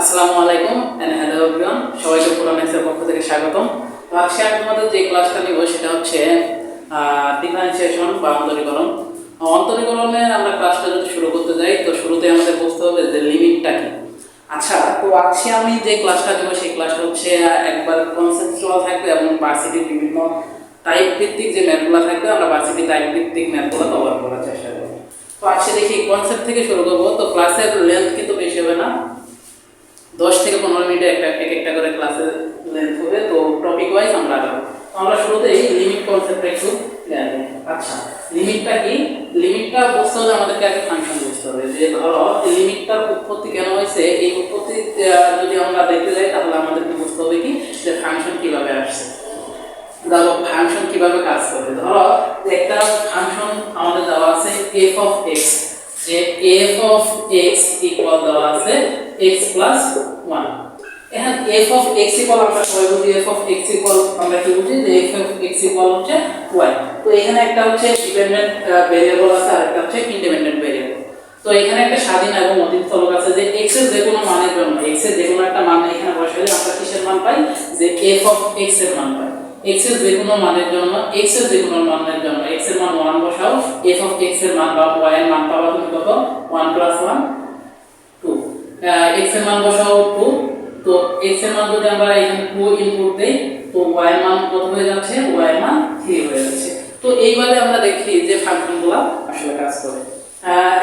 আসসালামু আলাইকুম and hello everyone, সবাইকে পুরানেক্সের পক্ষ থেকে স্বাগতম। তো আজকে আমি তোমাদের যে ক্লাসটা নিব সেটা হচ্ছে ডিফারেন্সিয়েশন বা অন্তরীকরণ। অন্তরীকরণের আমরা ক্লাসটা যদি শুরু করতে যাই তো শুরুতে আমাদের বুঝতে হবে যে লিমিটটা কি। আচ্ছা, তো আজকে আমি যে ক্লাসটা দেবো সেই ক্লাসটা হচ্ছে একবার কনসেপচুয়াল থাকবে এবং ভার্সিটির বিভিন্ন টাইপ ভিত্তিক যে ম্যাথগুলো থাকবে আমরা ভার্সিটি টাইপ ভিত্তিক ম্যাথগুলো কভার করার চেষ্টা করব। তো আজকে দেখি কনসেপ্ট থেকে শুরু করবো। তো ক্লাসের লেন্থ কিন্তু বেশি হবে না, 10 থেকে 15 মিনিটে একটা করে ক্লাসের লেন্থ হবে। তো টপিক ওয়াইজ আমরা আগাবো। তো আমরা শুরুতেই লিমিট কনসেপ্টটা একটু ক্লিয়ার করি। আচ্ছা, লিমিটটা কি? লিমিটটা বুঝতে হলে আমাদেরকে আগে ফাংশন বুঝতে হবে। যে ধরো লিমিটটার উৎপত্তি কেন হয়েছে, এই উৎপত্তি যদি আমরা দেখতে যাই তাহলে আমাদেরকে বুঝতে হবে কি যে ফাংশন কিভাবে আসছে, ধরো ফাংশন কিভাবে কাজ করে। ধরো একটা ফাংশন আমাদের দেওয়া আছে f of x, যে f of x ইকুয়াল দেওয়া আছে x plus 1। এখন f of x ইকুয়াল আমরা সবাই বুঝি f of x ইকুয়াল আমরা কি বুঝি যে f of x ইকুয়াল হচ্ছে y। তো এখানে একটা হচ্ছে ডিপেন্ডেন্ট ভেরিয়েবল আছে আর একটা হচ্ছে ইন্ডিপেন্ডেন্ট ভেরিয়েবল। তো এখানে একটা স্বাধীন এবং অতীত চলক আছে যে x এর যে কোনো মানের জন্য x এর যে কোনো একটা মান এখানে বসালে আমরা কিসের মান পাই, যে f of x এর মান পাই। x এর যে কোনো মানের জন্য x এর যে কোনো মানের জন্য x এর মান 1 বসাও, f of x এর মান বা y এর মান পাবা তুমি কত, 1 plus 1 2। x এর মান বসাও 2। তো x এর মান যদি আমরা এখানে 2 ইনপুট দেই তো y এর মান কত হয়ে যাচ্ছে, y এর মান 3 হয়ে যাচ্ছে। তো এইভাবে আমরা দেখি যে ফাংশনগুলো আসলে কাজ করে।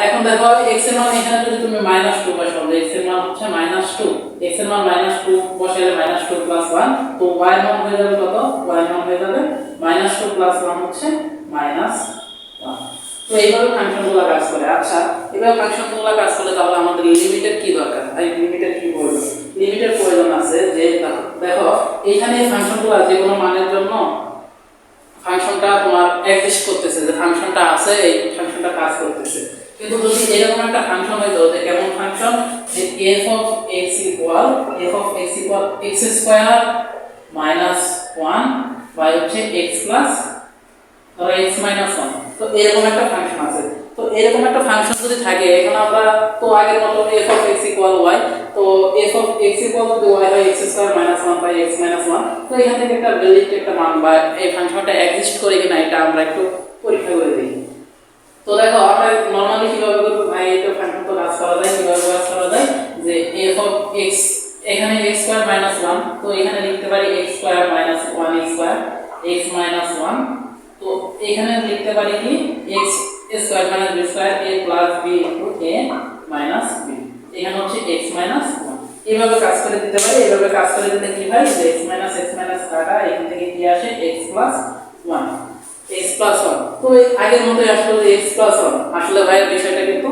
এখন দেখো x এর মান এখানে যদি তুমি -2 বসাও, x এর মান হচ্ছে -2, x এর মান -2 বসালে -2 plus 1, তো y এর মান হয়ে যাবে কত, y এর মান হয়ে যাবে -2 plus 1 হচ্ছে -1। তো এইভাবে ফাংশনগুলো কাজ করে। আচ্ছা, এইভাবে ফাংশনগুলো কাজ করলে তাহলে আমাদের লিমিটের কি দরকার? ভাই লিমিটের কি প্রয়োজন? লিমিটের প্রয়োজন আছে যে দেখো এইখানে ফাংশনগুলো যে কোনো মানের জন্য ফাংশনটা তোমার এক্সিস্ট করতেছে, যে ফাংশনটা আছে এই ফাংশনটা কাজ করতেছে। কিন্তু যদি এরকম একটা ফাংশন হইতো যে কেমন ফাংশন, যে f of x equal x square minus 1 by হচ্ছে x প্লাস ধরো x মাইনাস 1। তো এরকম একটা ফাংশন আছে। তো এরকম একটা ফাংশন যদি থাকে, এখন আমরা তো আগের মতো f of x equal y, তো f of x ইকুয়াল যদি y হয় x square minus 1 by x minus 1। তো এখান থেকে একটা ভ্যালিড একটা মান বা এই ফাংশনটা এক্সিস্ট করে কিনা এটা আমরা একটু পরীক্ষা করে দেখি। তো দেখো আমরা নরমালি কিভাবে করব, ভাই এটা ফাংশন তো কাজ করা যায়, কিভাবে কাজ করা যায় যে f of x এখানে x স্কয়ার মাইনাস 1, তো এখানে লিখতে পারি x square minus 1 square x minus 1। তো এখানে লিখতে পারি কি x square minus b square a plus b into a minus b, এখানে হচ্ছে x মাইনাস 1। এইভাবে কাজ করে দিতে পারি। এইভাবে কাজ করে দিলে কি হয় যে x মাইনাস কাটা এখান থেকে কি আসে x প্লাস 1, x প্লাস 1। তো আগের মতোই আসলে যে x প্লাস 1 আসলে ভাই বিষয়টা কিন্তু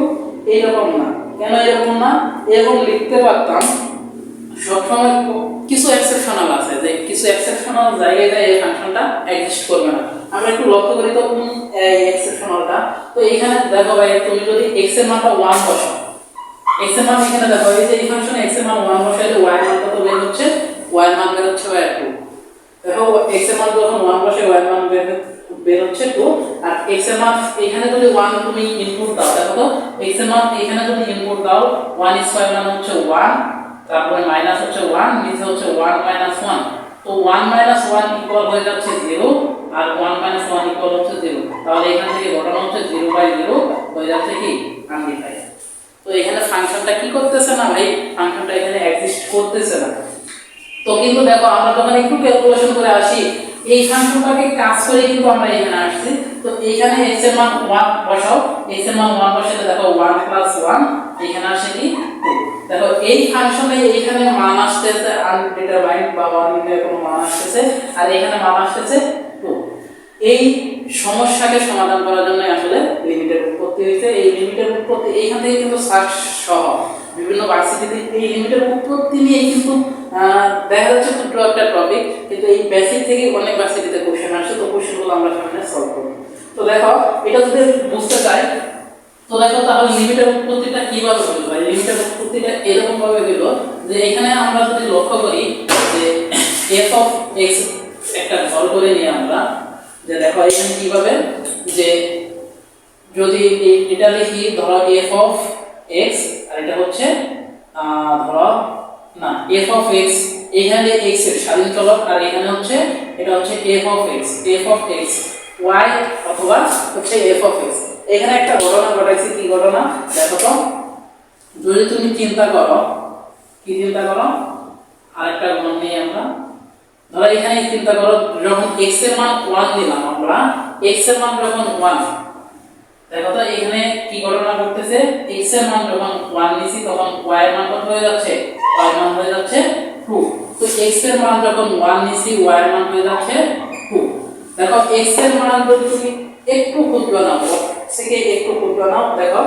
এইরকম না। কেন এরকম না? এরকম লিখতে পারতাম সবসময়, কিছু এক্সেপশনাল আছে যে কিছু এক্সেপশনাল জায়গায় এই ফাংশনটা এক্সিস্ট করবে না। আমরা একটু লক্ষ্য করি তো কোন এক্সেপশনালটা। তো এখানে দেখো ভাই তুমি যদি x এর মানটা 1 বসাও, x এর মান এখানে দেখো এই যে এই ফাংশনে x এর মান 1 বসাইলে y এর মান কত বের হচ্ছে, y এর মান বের হচ্ছে 2। দেখো x এর মান যখন 1 বসাই y এর মান বের হচ্ছে 2। আর x এর মান এখানে যদি 1 তুমি ইনপুট দাও, দেখো তো x এর মান এখানে যদি ইনপুট দাও 1 স্কয়ার মান হচ্ছে 1, তারপরে মাইনাস হচ্ছে 1, নিচে হচ্ছে 1 মাইনাস 1। তো 1 মাইনাস 1 ইকুয়াল হয়ে যাচ্ছে 0, আর 1 মাইনাস 1 ইকুয়াল হচ্ছে 0। তাহলে এখান থেকে ঘটনা হচ্ছে 0/0 হয়ে যাচ্ছে কি আনডিফাইন্ড। তো এখানে ফাংশনটা কি করতেছে না ভাই, ফাংশনটা এখানে এক্সিস্ট করতেছে না। তো কিন্তু দেখো আমরা যখন একটু ক্যালকুলেশন করে আসি এই ফাংশনটাকে কাজ করে কিন্তু আমরা এখানে আসছি। তো এখানে x এর মান 1 বসাও, x এর মান 1 বসালে দেখো 1 প্লাস 1 এখানে আসে কি 2। দেখো এই ফাংশনে এইখানে মান আসতেছে আনডিটারমাইন্ড বা অনির্ণয় কোনো মান আসতেছে, আর এখানে মান আসতেছে 2। এই সমস্যাকে সমাধান করার জন্য আসলে লিমিটের উৎপত্তি হয়েছে। এই লিমিটের উৎপত্তি এইখান থেকে কিন্তু সার্চ সহ বিভিন্ন ভার্সিটিতে এই লিমিটের উৎপত্তি নিয়ে কিন্তু দেখা যাচ্ছে ছোট একটা টপিক, কিন্তু এই বেসিক থেকে অনেক ভার্সিটিতে কোশ্চেন আসে। তো কোশ্চেনগুলো আমরা সামনে সলভ করব। তো দেখো এটা যদি বুঝতে চাই তো দেখো তাহলে লিমিটের উৎপত্তিটা কিভাবে হলো। ভাই লিমিটের উৎপত্তিটা এরকম ভাবে হলো যে এখানে আমরা যদি লক্ষ্য করি যে f of x একটা ধর করে নিয়ে আমরা যে দেখো এখানে কিভাবে যে যদি এটা লিখি ধরো f of x আর এটা হচ্ছে ধরো এফ অফ এক্স, এখানে এক্স এর স্বাধীন চলক, আর এখানে হচ্ছে এটা হচ্ছে এফ অফ এক্স ওয়াই অথবা হচ্ছে এফ অফ এক্স। এখানে একটা ঘটনা ঘটাইছি, কি ঘটনা দেখো তো, যদি তুমি চিন্তা করো, কি চিন্তা করো, আরেকটা গুণ নিয়ে আমরা ধরো এখানে চিন্তা করো, যখন x এর মান 1 দিলাম আমরা, x এর মান যখন 1, দেখো তো এখানে কি ঘটনা ঘটতেছে, x এর মান যখন 1 নিছি তখন y এর মান কত হয়ে যাচ্ছে, y এর মান হয়ে যাচ্ছে 2। তো x এর মান যখন 1 নিছি y এর মান হয়ে যাচ্ছে 2। দেখো x এর মান যদি তুমি একটু ক্ষুদ্র নাও, থেকে একটু ক্ষুদ্র নাও, দেখো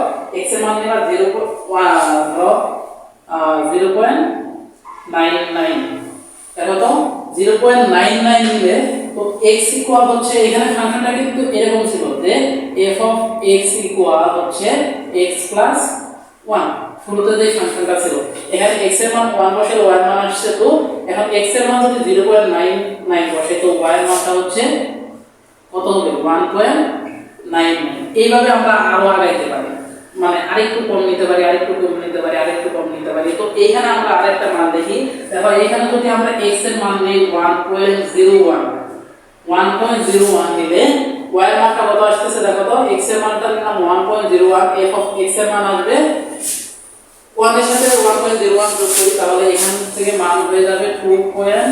x এর মান নিবা 0.99, দেখো তো 0.99 নিলে তো x ইকুয়াল হচ্ছে, এখানে ফাংশনটা কিন্তু এরকম ছিল যে f অফ x ইকুয়াল হচ্ছে x প্লাস 1, শুরুতে যে ফাংশনটা ছিল, এখানে x এর মান 1 বসে y এর মান আসছে 2, এখন x এর মান যদি 0.99 বসে তো y এর মানটা হচ্ছে কত হবে, 1.99। এইভাবে আমরা আরো আগাইতে পারি, মানে আরেকটু কম নিতে পারি, আরেকটু কম নিতে পারি, আরেকটু কম নিতে পারি। তো এখানে আমরা আরেকটা মান দেখি, দেখো এখানে যদি আমরা x এর মান নেই 1.01 নিলে y এর মানটা কত আসছে, দেখো তো x এর মানটা নিলাম 1.01, f অফ x এর মান আসবে 1 এর সাথে 1.01 যোগ করি, তাহলে এখান থেকে মান হয়ে যাবে 2.01।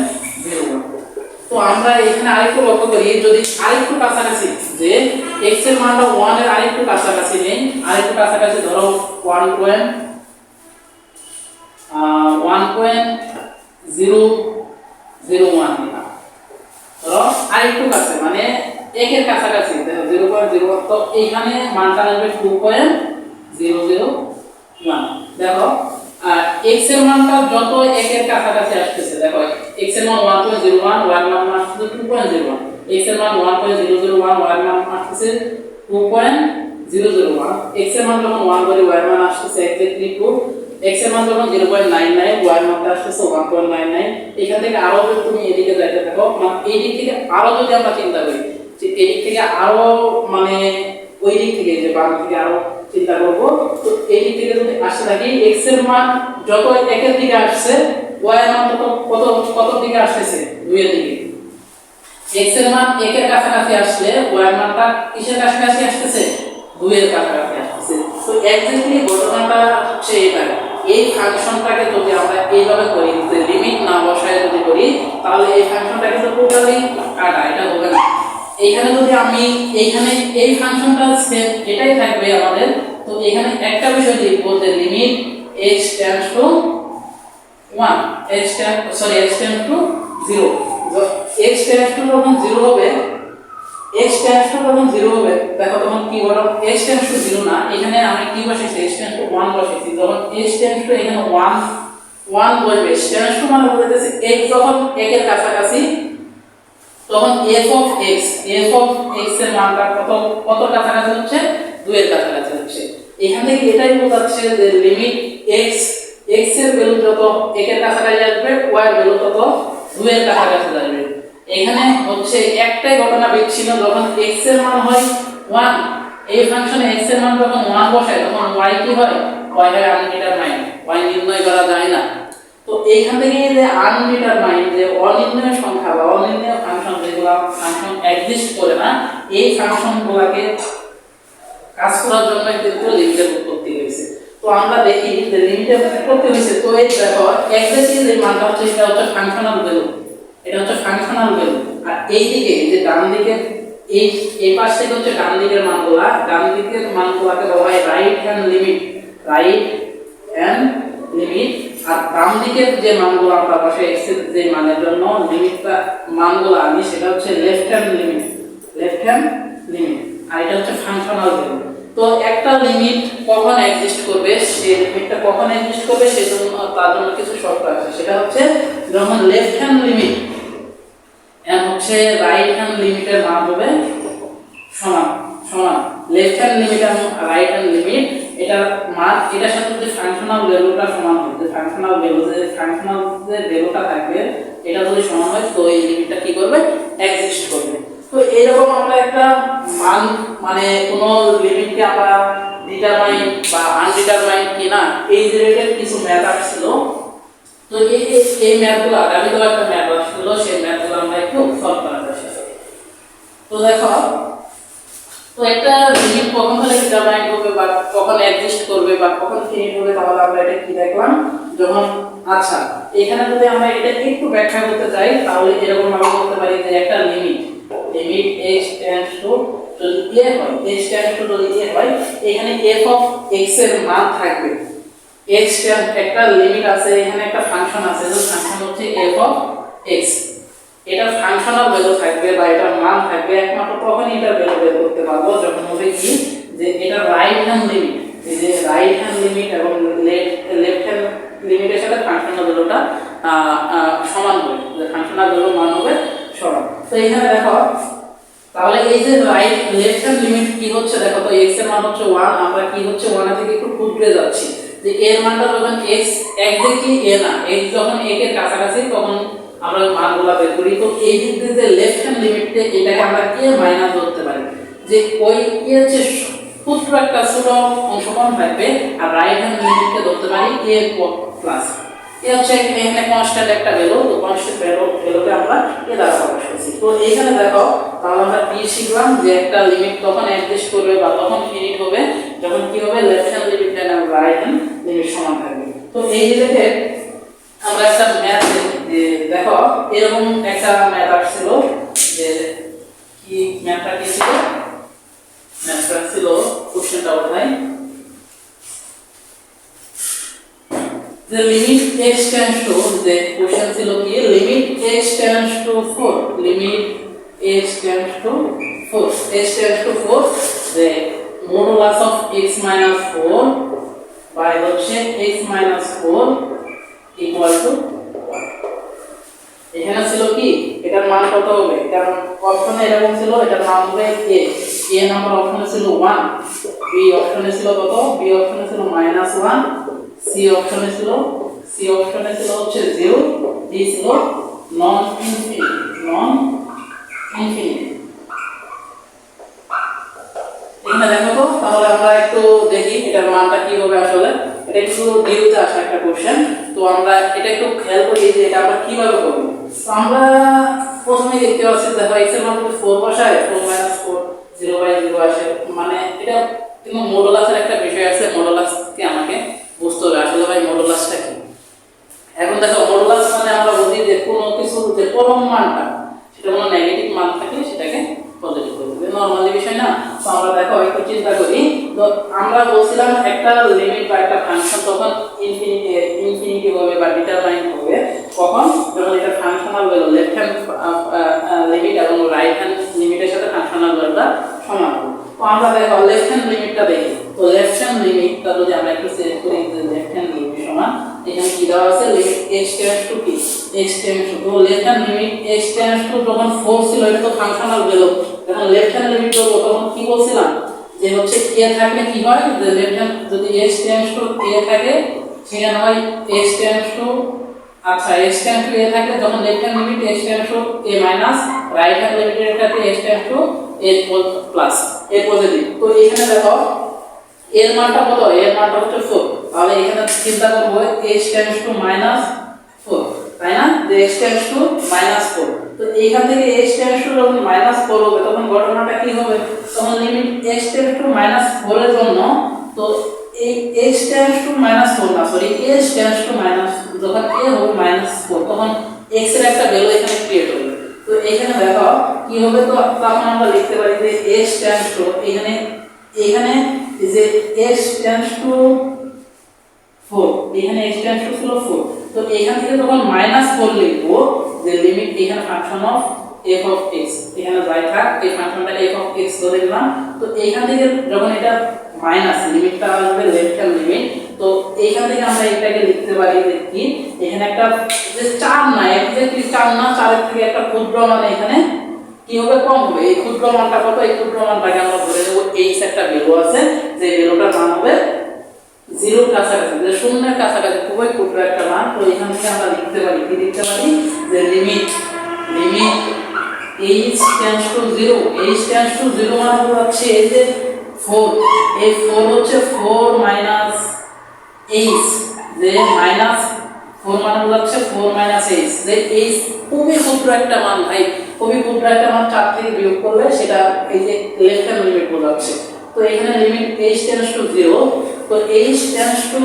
তো আমরা এখানে আরেকটু লক্ষ্য করি, যদি আরেকটু কাছাকাছি যে x এর মানটা 1 এর আরেকটু কাছাকাছি নেই, আরেকটু কাছাকাছি ধরো 1.001 নিলাম, ধরো আরেকটু কাছে মানে 1 এর কাছাকাছি, দেখো 0.01, তো এইখানে মানটা আসবে 2.001। দেখো x এর মানটা যত 1 এর কাছাকাছি আসতেছে, দেখো x এর মান 1.01, y এর মান আসছে 2.01, x এর মান 1.001, y এর মান আসছে 2.001, x এর মান যখন 1 ধরি y এর মান আসছে এক্স্যাক্টলি 2, x এর মান যখন 0.99, y এর মানটা আসছে 1.99। এখান থেকে আরো যদি তুমি এদিকে যাইতে থাকো, মানে এই দিক থেকে আরো যদি আমরা চিন্তা করি যে এই দিক থেকে আরো মানে ওই দিক থেকে যে বাম থেকে আরো চিন্তা করব, তো এই দিক থেকে যদি আসতে থাকি x এর মান যত 1 এর দিকে আসছে y এর মান কত কত দিকে আসছে, 2 এর দিকে। x এর মান 1 এর কাছাকাছি আসলে y এর মানটা কিসের কাছাকাছি আসছে, 2 এর কাছাকাছি আসছে। তো এক্স্যাক্টলি ঘটনাটা হচ্ছে এটা, এই ফাংশনটাকে যদি আমরা এইভাবে করি যে লিমিট না বসায় যদি করি, তাহলে এই ফাংশনটা কিন্তু টোটালি কাটা, এটা হবে না। এইখানে যদি আমি এইখানে এই ফাংশনটা সেম এটাই থাকবে আমাদের, তো এখানে একটা বিষয় লিখব যে limit x tends two 1, x tends two 0, x tends two যখন 0 হবে, x টেন্ডস টু যখন 0 হবে, দেখো তখন কি বলো, x টেন্ডস টু 0 না, এখানে আমি কি বসাইছি, x টেন্ডস টু 1 বসাইছি, যখন x টেন্ডস টু এখানে 1 বসবে, x টেন্ডস টু মানে বলতেছে x যখন 1 এর কাছাকাছি, তখন f অফ x এর মানটা কত কাছাকাছি হচ্ছে, 2 এর কাছাকাছি হচ্ছে। এখান থেকে এটাই বোঝাচ্ছে যে লিমিট x এর ভ্যালু যত 1 এর কাছাকাছি আসবে, y এর ভ্যালু তত 2 এর কাছাকাছি আসবে। এখানে হচ্ছে একটাই ঘটনা বিচ্ছিন্ন, যখন x এর মান হয় 1, এই ফাংশনে x এর মান যখন 1 বসায় তখন y কি হয়, y হয় আনডিটারমাইন্ড, y নির্ণয় করা যায় না। তো এইখান থেকে যে আনডিটারমাইন্ড যে অনির্ণয় সংখ্যা বা অনির্ণয় ফাংশন, যেগুলো ফাংশন এক্সিস্ট করে না, এই ফাংশনগুলোকে কাজ করার জন্য কিন্তু লিমিটের উৎপত্তি হয়েছে। তো আমরা দেখি যে লিমিটের উৎপত্তি হয়েছে, তো এই দেখো এক্স্যাক্টলি যে মানটা হচ্ছে এটা হচ্ছে ফাংশনাল ভ্যালু, এটা হচ্ছে ফাংশনাল ভ্যালু, আর এই দিকে যে ডান দিকে এই পাশ থেকে হচ্ছে ডান দিকের মানগুলা, ডান দিকের মানগুলাকে বলা হয় রাইট হ্যান্ড লিমিট, আর বাম দিকের যে মানগুলো আমরা বসে x এর যে মানের জন্য লিমিটটা মানগুলো আনি সেটা হচ্ছে লেফট হ্যান্ড লিমিট, আর এটা হচ্ছে ফাংশনাল ভ্যালু। তো একটা লিমিট কখন এক্সিস্ট করবে, সেই লিমিটটা কখন এক্সিস্ট করবে সেজন্য তার জন্য কিছু শর্ত আছে, সেটা হচ্ছে যখন লেফট হ্যান্ড লিমিট এন্ড হচ্ছে রাইট হ্যান্ড লিমিটের মান হবে সমান, লেফট হ্যান্ড লিমিট এবং রাইট হ্যান্ড লিমিট এটা মান, এটার সাথে যদি ফাংশনাল ভ্যালুটা সমান হয়, যে ফাংশনাল যে ভ্যালুটা থাকবে এটা যদি সমান হয়, তো এই লিমিটটা কি করবে, এক্সিস্ট করবে। তো এরকম আমরা একটা মান মানে কোন লিমিটকে আমরা ডিটারমাইন বা আনডিটারমাইন কিনা এই রিলেটেড কিছু মেথড ছিল, তো এই ম্যাথগুলো আগামীকাল একটা ম্যাথ আসছিল, সেই ম্যাথগুলো আমরা একটু সলভ করার চেষ্টা করি। তো দেখো, তো একটা লিমিট কখন হলে ডিটারমাইন হবে বা কখন এক্সিস্ট করবে বা কখন ফিনিট হবে, তাহলে আমরা এটা কি দেখলাম যখন, আচ্ছা এখানে যদি আমরা এটা একটু ব্যাখ্যা করতে চাই তাহলে এরকম ভাবে করতে পারি যে একটা লিমিট x টেন্ডস টু যদি a হয়, x টেন্ডস টু যদি a হয়, এখানে f অফ x এর মান থাকবে। x একটা লিমিট আছে, এখানে একটা ফাংশন আছে, যে ফাংশন হচ্ছে f অফ x, এটা ফাংশনাল ভ্যালু থাকবে বা এটা মান থাকবে একমাত্র তখনই এটা ভ্যালু বের করতে পারবো যখন হবে কি যে এটা রাইট হ্যান্ড লিমিট, এই যে রাইট হ্যান্ড লিমিট এবং লেফট হ্যান্ড লিমিটের সাথে ফাংশনাল ভ্যালুটা সমান হবে, যে ফাংশনাল ভ্যালু মান হবে সমান। তো এখানে দেখো, তাহলে এই যে রাইট লেফট হ্যান্ড লিমিট কি হচ্ছে দেখো, তো x এর মান হচ্ছে 1, আমরা কি হচ্ছে 1 থেকে একটু ঘুরে যাচ্ছি, যে এর মানটা যখন x এক্স্যাক্টলি a না, x যখন a এর কাছাকাছি তখন আমরা মানগুলো বের করি। তো এই দিক দিয়ে যে লেফট হ্যান্ড লিমিটে এটাকে আমরা a মাইনাস ধরতে পারি, যে ওই কি হচ্ছে ক্ষুদ্র একটা ছোট অংশ কম থাকবে, আর রাইট হ্যান্ড লিমিটকে ধরতে পারি a প্লাস। এই হচ্ছে এখানে কনস্ট্যান্ট একটা ভ্যালু, তো কনস্ট্যান্ট ভ্যালুকে আমরা a দ্বারা প্রকাশ করছি। তো এইখানে দেখো, তাহলে আমরা কি শিখলাম যে একটা লিমিট তখন এক্সিস্ট করবে বা তখন ফিনিট হবে যখন কি হবে লেফট হ্যান্ড লিমিট এবং রাইট হ্যান্ড লিমিট সমান থাকবে। তো এই রিলেটেড আমরা একটা ম্যাথ দেখো, এরকম একটা ম্যাথ আসছিল, যে কি ম্যাথটা কি ছিল, ম্যাথটা ছিল কোশ্চেনটা ওঠাই, যে লিমিট x টেন্ডস টু, যে কোশ্চেন ছিল কি limit x tends to 4, limit x tends to 4, x tends to 4, যে modulus of x minus 4 by হচ্ছে x মাইনাস 4 ইকুয়াল টু 1। এখানে ছিল কি এটার মান কত হবে, কারণ অপশনে এরকম ছিল, এটার মান হবে a নাম্বার অপশনে ছিল 1, b অপশনে ছিল কত, b অপশনে ছিল -1, c অপশনে ছিল হচ্ছে 0, d ছিল নন ইনফিনিটি। এখানে দেখো তো, তাহলে আমরা একটু দেখি এটার মানটা কি হবে আসলে, এটা একটু ডিউতে আসা একটা কোশ্চেন। তো আমরা এটা একটু খেয়াল করি যে এটা আমরা কিভাবে করব। তো আমরা প্রথমে দেখতে পাচ্ছি দেখো x এর মান 4 বসায় 4 4 0/0 আসে, মানে এটা কিন্তু মডুলাসের একটা বিষয় আছে, মডুলাসকে আমাকে বুঝতে হবে আসলে ভাই মডুলাসটা কি। এখন দেখো মডুলাস মানে আমরা বুঝি যে কোনো কিছু যে পরম মানটা সেটা কোনো নেগেটিভ মান থাকলে সেটাকে পজিটিভ করে দেবে, নরমালি বিষয় না। তো আমরা দেখো একটু চিন্তা করি, তো আমরা বলছিলাম একটা লিমিট বা একটা ফাংশন তখন ইনফিনিটি হবে বা ডিটারমাইন হবে কখন, যখন এটা functional value left hand limit এবং রাইট হ্যান্ড লিমিটের সাথে ফাংশনাল ভ্যালুটা সমান হবে। তো আমরা দেখো লেফট হ্যান্ড লিমিটটা দেখি, তো লেফট হ্যান্ড লিমিটটা যদি আমরা একটু সেট করি, যে লেফট হ্যান্ড লিমিট সমান এখানে কি দেওয়া আছে, লিমিট x টেন্ডস টু কি x টেন্ডস টু, তো left hand limit x tends two যখন 4 ছিল এটা তো ফাংশনাল ভ্যালু, যখন লেফট হ্যান্ড লিমিট করব তখন কি বলছিলাম যে হচ্ছে a থাকলে কি হয়, যে লেফট হ্যান্ড যদি x টেন্ডস টু a থাকে সেখানে হয় x টেন্ডস টু, আচ্ছা x টেন্ডস টু a থাকলে তখন left hand limit x tends two a minus, right hand লিমিটের ক্ষেত্রে x tends two a plus, a positive. তো এখানে দেখো এর মানটা কত, এর মানটা হচ্ছে 4, তাহলে এখানে চিন্তা করব x টেন্ডস টু -4, তাই না, যে x টেন্ডস টু -4, তো এইখান থেকে x টেন্ডস টু যখন -4 হবে তখন ঘটনাটা কি হবে, তখন লিমিট x টেন্ডস টু -4 এর জন্য, তো এই x টেন্ডস টু -4 না সরি x টেন্ডস টু যখন a হবে -4 তখন x এর একটা ভ্যালু এখানে ক্রিয়েট হবে। তো এখানে দেখো কি হবে, তো তখন আমরা লিখতে পারি যে x টেন্ডস টু এখানে যে x টেন্ডস টু 4, এখানে x টেন্ডস টু ছিল 4, তো এখান থেকে যখন -4 লিখব, যে লিমিট এখানে function of f of x, এখানে যাই থাক এই ফাংশনটা f অফ x ধরে নিলাম, তো এইখান থেকে যখন এটা মাইনাস লিমিটটা আসবে লেফট হ্যান্ড লিমিট, তো এইখান থেকে আমরা এটাকে লিখতে পারি যে কি এখানে একটা যে 4 না এক্স্যাক্টলি 4 না, 4 এর থেকে একটা ক্ষুদ্র মান এখানে কি হবে কম হবে, এই ক্ষুদ্র মানটা কত, এই ক্ষুদ্র মানটাকে আমরা ধরে নেব x একটা ভ্যালু আছে, যে ভ্যালুটার মান হবে 0 এর কাছাকাছি, যে শূন্যের কাছাকাছি খুবই ক্ষুদ্র একটা মান। তো এখান থেকে আমরা লিখতে পারি কি লিখতে পারি, যে limit h tends two 0, h tends two 0 মানে হচ্ছে এই যে 4, এই 4 হচ্ছে 4 মাইনাস h, যে -4 4 মানে বোঝাচ্ছে 4 মাইনাস এইচ, যে এইচ খুবই ক্ষুদ্র একটা মান ভাই, খুবই ক্ষুদ্র একটা মান 4 থেকে বিয়োগ করলে সেটা এই যে লেফট হ্যান্ড লিমিট বোঝাচ্ছে। তো এখানে লিমিট এইচ টেন্ডস টু 0, তো এইচ টেন্ডস টু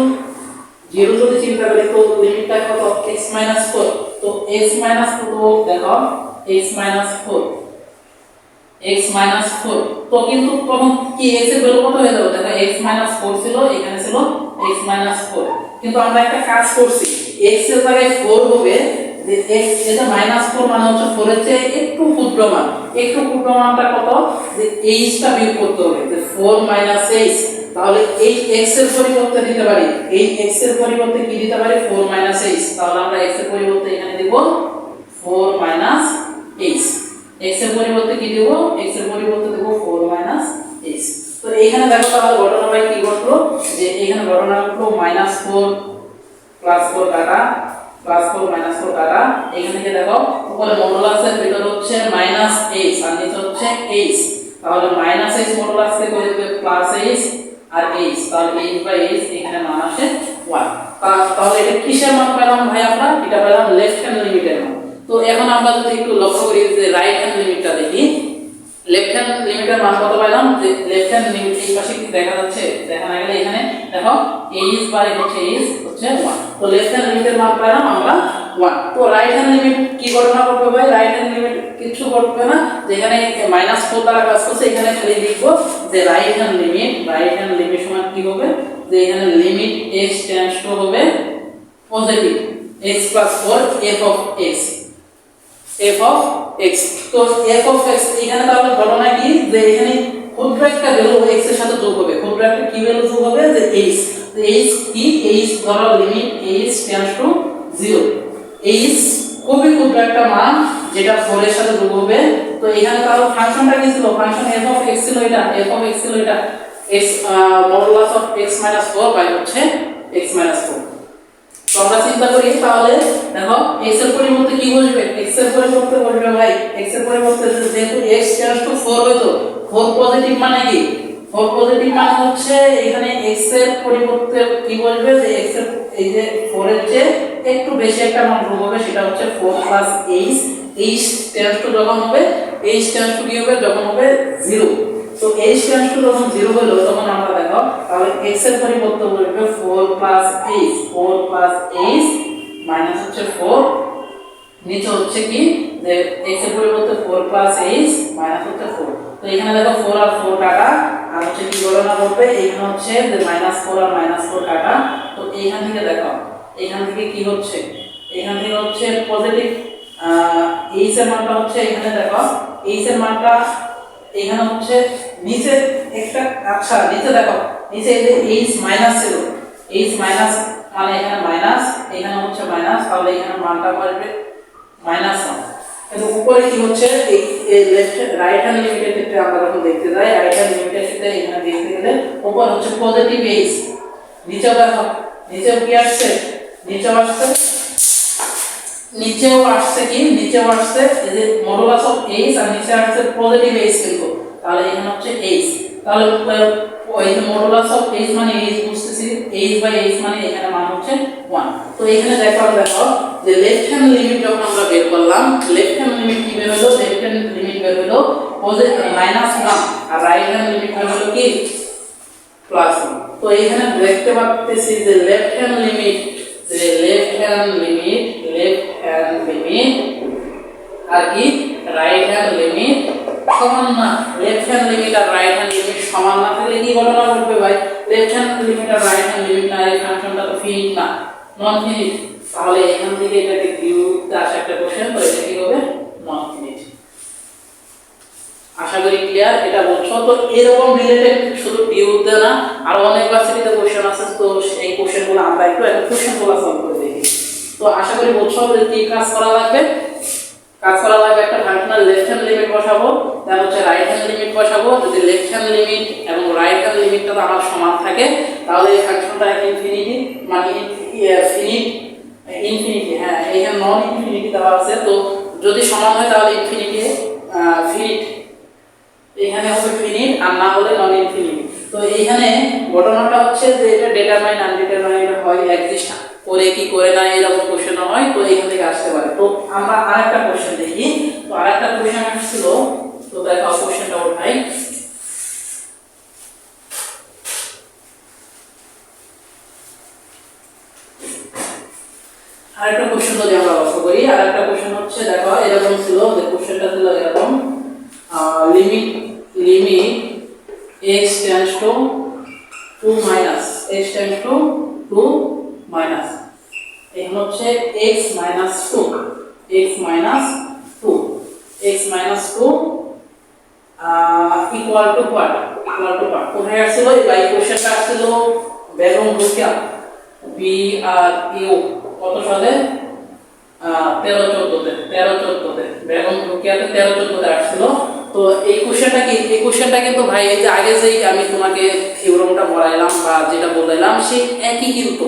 0 যদি চিন্তা করি তো লিমিটটা কত x মাইনাস 4, তো x মাইনাস 4 দেখো x মাইনাস 4, x মাইনাস 4, তো কিন্তু তখন কি x এর ভ্যালু কত হয়ে যাবে, দেখো x মাইনাস 4 ছিল, এখানে ছিল x মাইনাস 4, কিন্তু আমরা একটা কাজ করছি, x এর জায়গায় 4 হবে, যে x এটা মাইনাস 4 মানে হচ্ছে 4 এর চেয়ে একটু ক্ষুদ্র মান, একটু ক্ষুদ্র মানটা কত, যে h টা বিয়োগ করতে হবে, যে 4 মাইনাস h, তাহলে এই x এর পরিবর্তে দিতে পারি, এই x এর পরিবর্তে কি দিতে পারি 4 মাইনাস h, তাহলে আমরা x এর পরিবর্তে এখানে দেব 4 মাইনাস h, x এর পরিবর্তে কি দেব, x এর পরিবর্তে দেব 4 মাইনাস h। তো এইখানে দেখো তাহলে ঘটনা ভাই কি ঘটলো, যে এখানে ঘটনা ঘটলো মাইনাস 4 প্লাস 4 কাটা, প্লাস 4 মাইনাস 4 কাটা, এখানে থেকে দেখো উপরে মডুলাসের ভিতর হচ্ছে মাইনাস h আর নিচে হচ্ছে h, তাহলে মাইনাস h মডুলাস থেকে হয়ে যাবে প্লাস h আর h, তাহলে h বাই h এখানে মান আসে 1। তাহলে এটা কিসের মান পেলাম ভাই আমরা, এটা পেলাম লেফট হ্যান্ড লিমিটের মান। তো এখন আমরা যদি একটু লক্ষ্য করি যে রাইট হ্যান্ড লিমিটটা দেখি, লেফট হ্যান্ড লিমিটের মান কত পেলাম, যে লেফট হ্যান্ড লিমিট এই পাশে কি দেখা যাচ্ছে, দেখা না গেলে এখানে দেখো h বাই হচ্ছে h হচ্ছে 1, তো লেফট হ্যান্ড লিমিটের মান পেলাম আমরা 1। তো রাইট হ্যান্ড লিমিট কি ঘটনা করবে ভাই, রাইট হ্যান্ড লিমিট কিছু করবে না, যেখানে মাইনাস 4 দ্বারা কাজ করছে এখানে খালি লিখব যে রাইট হ্যান্ড লিমিট সমান কি হবে, যে এখানে লিমিট h টেন্ডস টু হবে positive x plus 4 f of x, f of x, তো f of x এখানে তাহলে ঘটনা কি, যে এখানে ক্ষুদ্র একটা ভ্যালু x এর সাথে যোগ হবে, ক্ষুদ্র একটা কি ভ্যালু যোগ হবে, যে h, তো h কি, h ধরো limit h tends two 0, h খুবই ক্ষুদ্র একটা মান যেটা 4 এর সাথে যোগ হবে। তো এখানে তাহলে ফাংশনটা কি ছিল, ফাংশন f of x ছিল, এটা f of x ছিল, এটা x modulus of x 4 by হচ্ছে x 4। তো আমরা চিন্তা করি তাহলে দেখো x এর পরিবর্তে কি বসবে, x এর পরিবর্তে বসবে ভাই, x এর পরিবর্তে যেহেতু x টেন্ডস টু 4 হইতো, 4 পজিটিভ মানে কি, 4 পজিটিভ মানে হচ্ছে এখানে x এর পরিবর্তে কি বসবে, যে x এর এই যে 4 এর চেয়ে একটু বেশি একটা মান যোগ হবে, সেটা হচ্ছে 4 plus h, h tends two যখন হবে, h টেন্ডস টু কি হবে যখন হবে 0, তো h টেন্ডস টু যখন 0 হলো তখন আমরা দেখো তাহলে x এর পরিবর্তে বসবে 4 plus h, 4 plus h minus হচ্ছে 4, নিচে হচ্ছে কি, যে x এর পরিবর্তে 4 প্লাস h মাইনাস হচ্ছে 4, তো এখানে দেখো 4 আর 4 কাটা, আর হচ্ছে কি গণনা করবে, এখানে হচ্ছে যে মাইনাস 4 আর মাইনাস 4 কাটা, তো এইখান থেকে দেখো এখান থেকে কি হচ্ছে, এখান থেকে হচ্ছে পজিটিভ h এর মানটা হচ্ছে এখানে দেখো h এর মানটা এখানে হচ্ছে নিচে একটা, আচ্ছা নিচে দেখো নিচে এই যে h মাইনাস ছিল, h মাইনাস মানে এখানে মাইনাস, এখানে হচ্ছে মাইনাস, তাহলে এখানে মানটা আসবে -1, কিন্তু উপরে কি হচ্ছে এই লেফট রাইট হ্যান্ড লিমিটের ক্ষেত্রে আমরা যখন দেখতে যাই, রাইট হ্যান্ড লিমিটের ক্ষেত্রে এখানে দেখতে গেলে উপর হচ্ছে পজিটিভ h, নিচেও দেখো নিচেও কি আসছে, নিচেও আসছে কি, নিচেও আসছে এই যে মডুলাস অফ h আর নিচে আসছে পজিটিভ h, কিন্তু তাহলে এখানে হচ্ছে h, তাহলে ওই যে মডুলাস অফ h মানে h বুঝতেছি, h বাই h মানে এখানে মান হচ্ছে 1। তো এখানে দেখো যে লেফট হ্যান্ড লিমিট যখন আমরা বের করলাম, লেফট হ্যান্ড লিমিট কি বের হলো, লেফট হ্যান্ড লিমিট বের হলো -1 আর রাইট হ্যান্ড লিমিট বের হলো কি +1। তো এখানে দেখতে পাচ্ছেন যে লেফট হ্যান্ড লিমিট আর কি রাইট হ্যান্ড লিমিট সমান না, লেফট হ্যান্ড লিমিট আর রাইট হ্যান্ড লিমিট সমান না থাকলে কি গণনা করবে ভাই, লেফট হ্যান্ড লিমিট আর রাইট হ্যান্ড লিমিট না, এই ফাংশনটা তো ফিনিট না, নন ফিনিট, তাহলে এখান থেকে এটাকে ডিউতে আসা একটা কোশ্চেন, তো এটা কি হবে নন ফিনিট। আশা করি ক্লিয়ার, এটা বলছো। তো এরকম রিলেটেড শুধু ডিউতে না আর অনেক ভার্সিটিতে কোশ্চেন আছে, তো এই কোশ্চেনগুলো আমরা একটু কোশ্চেনগুলো সলভ করে দেখি। তো আশা করি বলছো যে কি কাজ করা লাগবে, একটা ফাংশনাল লেফট হ্যান্ড লিমিট বসাবো, তারপর হচ্ছে রাইট হ্যান্ড লিমিট বসাবো। যদি লেফট হ্যান্ড লিমিট এবং রাইট হ্যান্ড লিমিটটা আমার সমান থাকে তাহলে এই ফাংশনটা ইনফিনিটি মানে ইনফিনিটি, হ্যাঁ এখানে নন ইনফিনিটি দেওয়া আছে, তো যদি সমান হয় তাহলে ইনফিনিটি ফিনিট, এখানে হবে ফিনিট আর না হলে নন ইনফিনিটি। তো এইখানে ঘটনাটা হচ্ছে যে এটা ডিটারমাইন আনডিটারমাইন্ড হয়, এক্সিস্ট করে কি করে না এরকম কোশ্চেন হয়, তো এখান থেকে আসতে পারে। তো আমরা আরেকটা কোশ্চেন দেখি। তো আরেকটা কোশ্চেন আসছিল, তো দেখো কোশ্চেনটা উঠাই। আরেকটা কোশ্চেন যদি আমরা লক্ষ্য করি, আরেকটা কোশ্চেন হচ্ছে দেখো এরকম ছিল, যে কোশ্চেনটা ছিল এরকম limit limit x tends to 2 minus x tends to 2 minus এখন হচ্ছে x minus 2 x minus 2 x minus 2 equal to what, equal to what কোথায় আসছিল? এই কোশ্চেনটা আসছিল Begum Rokeya B R U কত সালে? 13-14 বেগম রোকেয়াতে 13-14 আসছিল। তো এই কোশ্চেনটা কি, এই কোশ্চেনটা কিন্তু ভাই এই যে আগে যেই আমি তোমাকে থিওরামটা পড়াইলাম বা যেটা বললাম সেই একই, কিন্তু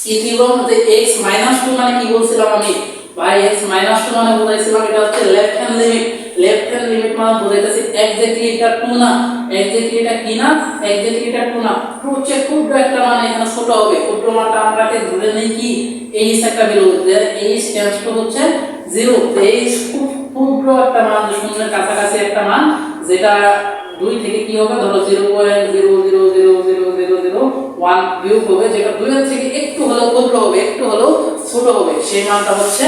কি থিওরাম যে x মাইনাস 2 মানে কি বলছিলাম আমি ভাই? x মাইনাস 2 মানে বলাইছিলাম এটা হচ্ছে left hand limit. Left hand limit মানে বোঝাইতেছি এক্স্যাক্টলি এটা 2 না, এক্স্যাক্টলি এটা কি না, এক্স্যাক্টলি এটা 2 না। 2 হচ্ছে ক্ষুদ্র একটা মান, এখানে ছোট হবে। ক্ষুদ্র মানটা আমরাকে ধরে নেই কি h একটা value, then h tends to হচ্ছে 0। h খুব ক্ষুদ্র একটা মান, শূন্যের কাছাকাছি একটা মান, যেটা 2 থেকে কি হবে ধরো 0.0000001 বিয়োগ হবে, যেটা 2 এর থেকে একটু হলেও ক্ষুদ্র হবে, একটু হলেও ছোট হবে, সেই মানটা হচ্ছে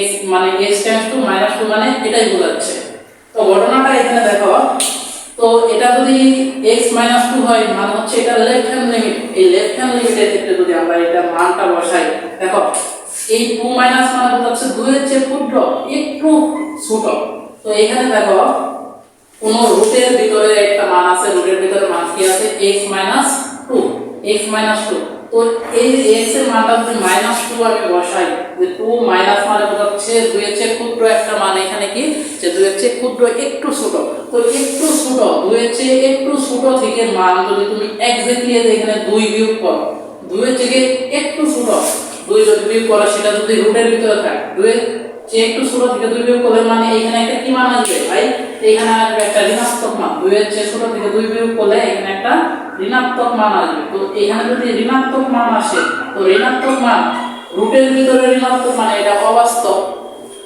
x মানে x টেন্ডস টু -2 মানে এটাই বোঝাচ্ছে। তো ঘটনাটা এখানে দেখো, তো এটা যদি x -2 হয় মানে হচ্ছে এটা লেফট হ্যান্ড লিমিট। এই লেফট হ্যান্ড লিমিটের ক্ষেত্রে যদি আমরা এটা মানটা বসাই, দেখো এই 2 মাইনাস মানে বোঝাচ্ছে 2 এর চেয়ে ক্ষুদ্র, একটু ছোট। তো এখানে দেখো কোন রুটের ভিতরে একটা মান আছে, রুটের ভিতরে মান কি আছে? x -2, x -2। তো এই x এর মানটা যদি -2 আমি বসাই, যে 2 মাইনাস মানে বোঝাচ্ছে 2 এর চেয়ে ক্ষুদ্র একটা মান, এখানে কি যে 2 এর চেয়ে ক্ষুদ্র একটু ছোট। তো একটু ছোট, 2 এর চেয়ে একটু ছোট থেকে মান যদি তুমি এক্স্যাক্টলি এখানে 2 বিয়োগ করো, 2 এর থেকে একটু ছোট 2 যদি বিয়োগ করো, সেটা যদি রুটের ভিতরে থাকে, 2 এর চেয়ে একটু ছোট থেকে 2 বিয়োগ করলে মানে এখানে একটা কি মান আসবে ভাই? এখানে আসবে একটা ঋণাত্মক মান। 2 এর চেয়ে ছোট থেকে 2 বিয়োগ করলে এখানে একটা ঋণাত্মক মান আসবে। তো এখানে যদি ঋণাত্মক মান আসে, তো ঋণাত্মক মান রুটের ভিতরে ঋণাত্মক মানে এটা অবাস্তব।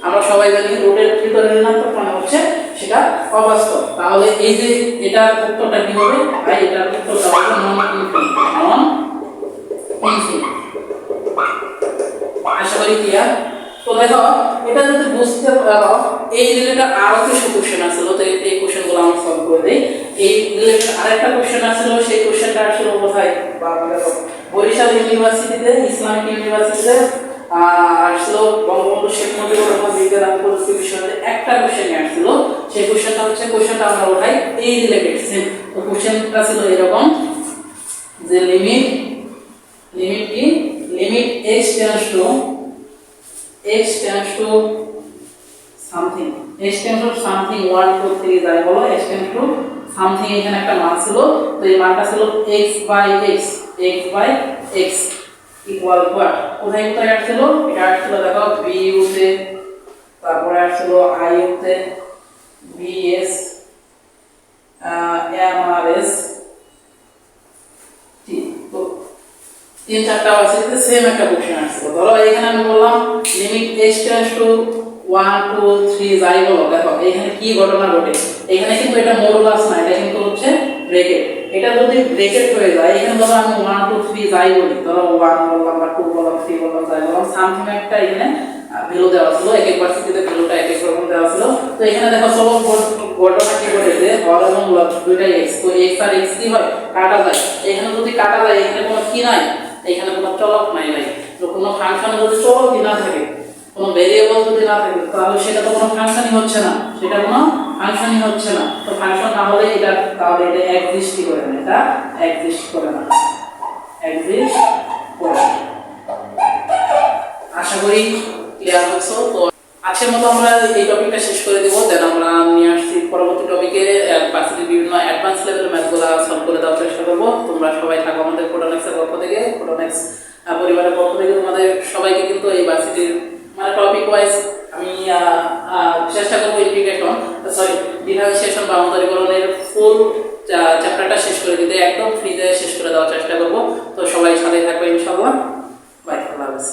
আমরা সবাই জানি রুটের ভিতরে ঋণাত্মক মানে হচ্ছে সেটা অবাস্তব। তাহলে এই যে এটার উত্তরটা কি হবে ভাই? এটার উত্তরটা হবে নন ইনফিনিটি, নন ইনফিনিটি। আশা করি ক্লিয়ার। তো দেখো এটা যদি বুঝতে পারো, এই রিলেটেড আরো কিছু কোশ্চেন আসলো, তো এই কোশ্চেনগুলো আমরা সলভ করে দেই। এই রিলেটেড আরেকটা কোশ্চেন আসলো, সেই কোশ্চেনটা আসলো কোথায়? দেখো বরিশাল ইউনিভার্সিটিতে, ইসলামিক ইউনিভার্সিটিতে আসলো বঙ্গবন্ধু শেখ মুজিবুর রহমান বিজ্ঞান ও প্রযুক্তি বিশ্ববিদ্যালয়ে একটা কোশ্চেন আসলো। সেই কোশ্চেনটা হচ্ছে, কোশ্চেনটা আমরা উঠাই এই রিলেটেড সেম। তো কোশ্চেনটা ছিল এরকম যে লিমিট কি, limit x tends to something, x tends to something 1 2 3 যাই বলো, x টেন্ডস টু সামথিং এখানে একটা মান ছিল। তো এই মানটা ছিল x by x equal what? কোথায় কোথায় আসছিল? এটা আসছিল দেখো বি ইউতে, তারপরে আসছিল আই ইউতে, বিএস, এমআরএস, তো 3-4টা ভার্সিটিতে সেম একটা কোশ্চেন আসছিল। ধরো এখানে আমি বললাম লিমিট x টেন্ডস টু 1 2 3 যাই বলো, দেখো এখানে কি ঘটনা ঘটে। এখানে কিন্তু এটা মডুলাস না, এটা কিন্তু হচ্ছে ব্র্যাকেট। এটা যদি ব্র্যাকেট হয়ে যায়, এখানে ধরো আমি 1 2 3 যাই বলি, ধরো 1 বললাম বা 2 বললাম 3 বললাম যাই বললাম, সামথিং একটা এখানে ভ্যালু দেওয়া ছিল, এক এক ভার্সিটিতে ভ্যালুটা এক এক রকম দেওয়া ছিল। তো এখানে দেখো সব ঘটনা কি ঘটেছে, হর এবং লব দুইটাই x। তো x আর x কি হয়? কাটা যায়। এখানে যদি কাটা যায়, এখানে কোনো কি নাই, এখানে কোনো চলক নাই ভাই। তো কোনো ফাংশন যদি চলকই না থাকে, কোনো ভেরিয়েবল যদি না থাকে, তাহলে সেটা তো কোনো ফাংশনই হচ্ছে না, সেটা কোনো ফাংশনই হচ্ছে না। তো ফাংশন না হলে এটা, তাহলে এটা এক্সিস্টই করে না, এটা এক্সিস্ট করে না, এক্সিস্ট করে না। আশা করি ক্লিয়ার হচ্ছে। তো আজকের মতো আমরা এই টপিকটা শেষ করে দেবো, দেন আমরা নিয়ে আসছি পরবর্তী টপিকে ভার্সিটির বিভিন্ন অ্যাডভান্স লেভেলের ম্যাথগুলো সলভ করে দেওয়ার চেষ্টা করবো। তোমরা সবাই থাকো আমাদের ফোটোনেক্সের পক্ষ থেকে, ফোটোনেক্স পরিবারের পক্ষ থেকে তোমাদের সবাইকে কিন্তু এই ভার্সিটির মানে টপিক ওয়াইজ আমি চেষ্টা করবো ডিফারেন্সিয়েশন বা অন্তরীকরণের ফুল চ্যাপ্টারটা শেষ করে দিতে, একদম ফ্রিতে শেষ করে দেওয়ার চেষ্টা করবো। তো সবাই সাথে থাকবে ইনশাআল্লাহ। বাই, আল্লাহ হাফেজ।